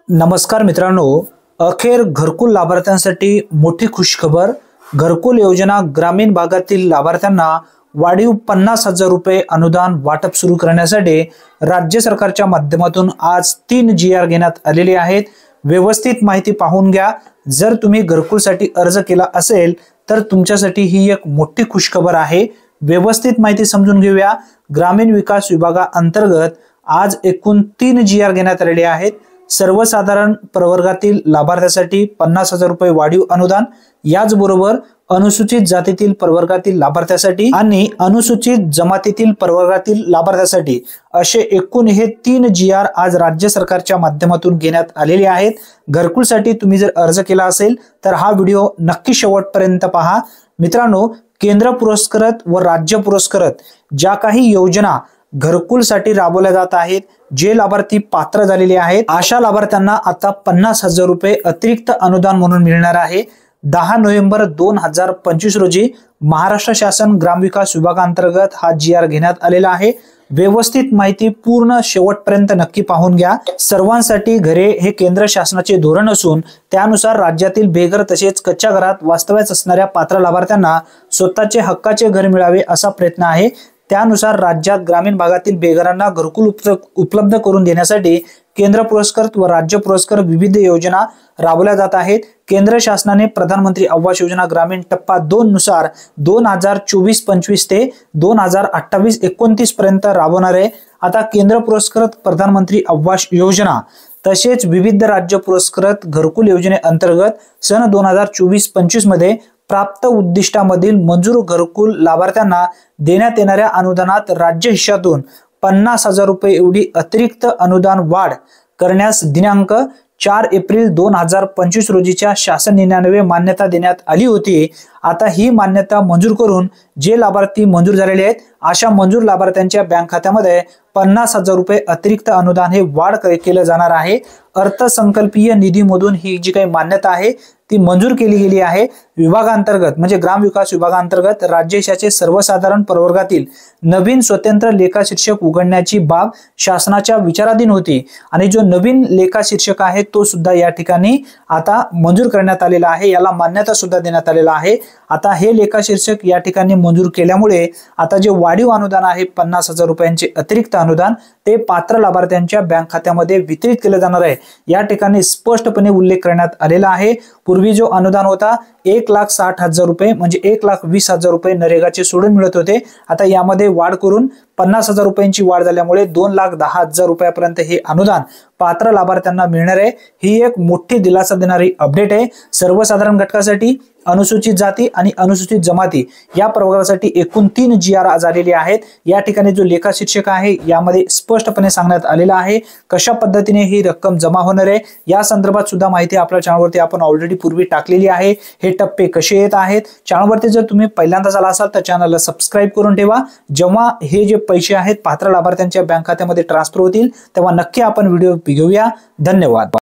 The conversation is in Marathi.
नमस्कार मित्रांनो, अखेर घरकुल लाभार्थ्यांसाठी मोठी खुशखबर। घरकुल योजना ग्रामीण भागातील लाभार्थ्यांना वाढीव 50,000 रुपये अनुदान वाटप सुरू करण्यासाठी राज्य सरकारच्या माध्यमातून आज 3 GR घेण्यात आलेले आहेत। व्यवस्थित माहिती पाहून घ्या। जर तुम्ही घरकुलसाठी अर्ज केला असेल तर तुमच्यासाठी ही एक मोठी खुशखबर आहे। व्यवस्थित माहिती समजून घेऊया। ग्रामीण विकास विभागाअंतर्गत आज एकूण 3 GR घेण्यात आलेले आहेत। सर्वसाधारण प्रवर्गातील लाभार्थ्यांसाठी 50,000 रुपये वाढीव अनुदान, याचबरोबर अनुसूचित जातीतील प्रवर्गातील लाभार्थ्यांसाठी आणि अनुसूचित जमातीतील प्रवर्गातील लाभार्थ्यांसाठी असे एकूण हे 3 GR आज राज्य सरकारच्या माध्यमातून घेण्यात आलेले आहेत। घरकुलसाठी तुम्ही जर अर्ज केला असेल तर हा व्हिडिओ नक्की शेवटपर्यंत पहा। मित्रांनो, केंद्र पुरस्कृत व राज्य पुरस्कृत ज्या काही योजना घरकुलसाठी राबवल्या जात आहेत, जे लाभार्थी पात्र झालेले आहेत अशा लाभार्थ्यांना आता 50,000 रुपये अतिरिक्त अनुदान म्हणून मिळणार आहे। 10 नोव्हेंबर 2025 रोजी महाराष्ट्र शासन ग्रामविकास विभागाअंतर्गत हा GR घेण्यात आलेला आहे। व्यवस्थित माहिती पूर्ण शेवटपर्यंत नक्की पाहून घ्या। सर्वांसाठी घरे हे केंद्र शासनाचे धोरण असून त्यानुसार राज्यातील बेघर तसेच कच्च्या घरात वास्तव्यास असणाऱ्या पात्र लाभार्थ्यांना स्वतःचे हक्काचे घर मिळावे असा प्रयत्न आहे। त्यानुसार राज्यात ग्रामीण भागातील बेघरांना घरकुल उपलब्ध करून देण्यासाठी केंद्र पुरस्कृत व राज्य पुरस्कृत विविध योजना राबवल्या जात आहेत। केंद्र शासनाने प्रधानमंत्री आवास योजना ग्रामीण टप्पा 2 नुसार 2024-25 ते 2028-29 पर्यंत राबवणार आहे। आता केंद्र पुरस्कृत प्रधानमंत्री आवास योजना तसेच विविध राज्य पुरस्कृत घरकुल योजनेअंतर्गत सन 2024-25 मध्ये प्राप्त उद्दिष्टामधील मंजूर घरकुल लाभार्थ्यांना देण्यात येणाऱ्या अनुदानात राज्य हिश्श्यातून 50,000 रुपये एवढी अतिरिक्त अनुदान वाढ करण्यास दिनांक 4 एप्रिल 2025 रोजीच्या शासन निर्णयान्वये मान्यता देण्यात आली होती। आता ही मान्यता मंजूर करून जे लाभार्थी मंजूर झालेले आहेत अशा मंजूर लाभार्थ्यांच्या बँक खात्यामध्ये 50,000 रुपये अतिरिक्त अनुदान हे वाढ केले जाणार आहे। अर्थसंकल्पीय निधीमधून ही जी काही मान्यता आहे ती मंजूर केली गेली आहे। विभागांतर्गत म्हणजे ग्राम विकास विभागांतर्गत राज्यशाचे सर्वसाधारण प्रवर्गातील नवीन स्वतंत्र लेखा शीर्षक उघडण्याची बाब शासनाच्या विचाराधीन होती आणि जो नवीन लेखा शीर्षक आहे तो सुद्धा या ठिकाणी आता मंजूर करण्यात आलेला आहे, याला मान्यता सुद्धा देण्यात आलेला आहे। आता हे लेखा शीर्षक या ठिकाणी मंजूर केल्यामुळे आता जे वाढीव अनुदान आहे 50,000 रुपयांचे अतिरिक्त अनुदान ते पात्र लाभार्थ्यांच्या बँक खात्यामध्ये वितरित केले जाणार आहे। या ठिकाणी स्पष्टपणे उल्लेख करण्यात आलेला आहे। पूर्वी जो अनुदान होता 1,60,000 रुपये म्हणजे 1,20,000 रुपये नरेगाचे सोडून मिळत होते, आता यामध्ये वाढ करून 50,000 रुपयांची वाढ झाल्यामुळे 2,10,000 रुपयापर्यंत हे अनुदान पात्र लाभार्थ्यांना मिळणार आहे। ही एक मोठी दिलासा देणारी अपडेट आहे। सर्वसाधारण घटकासाठी, अनुसूचित जाती आणि अनुसूचित जमाती या प्रवर्गासाठी एकूण 3 GR आज आलेले आहेत। या ठिकाणी जो लेखा शीर्षक आहे यामध्ये स्पष्टपणे सांगण्यात आलेला आहे कशा पद्धतीने ही रक्कम जमा होणार आहे। या संदर्भात सुद्धा माहिती आपल्या चॅनलवरती आपण ऑलरेडी पूर्वी टाकलेली आहे। हे टप्पे कसे येत आहेत, चॅनलवरती जर तुम्ही पहिल्यांदाच आला असाल तर चॅनलला सबस्क्राइब करून ठेवा। जेव्हा हे जे पैसे आहेत पात्र लाभार्थ्यांच्या बँक खात्यामध्ये ट्रान्सफर होतील तेव्हा नक्की आपण व्हिडिओ घेऊया। धन्यवाद।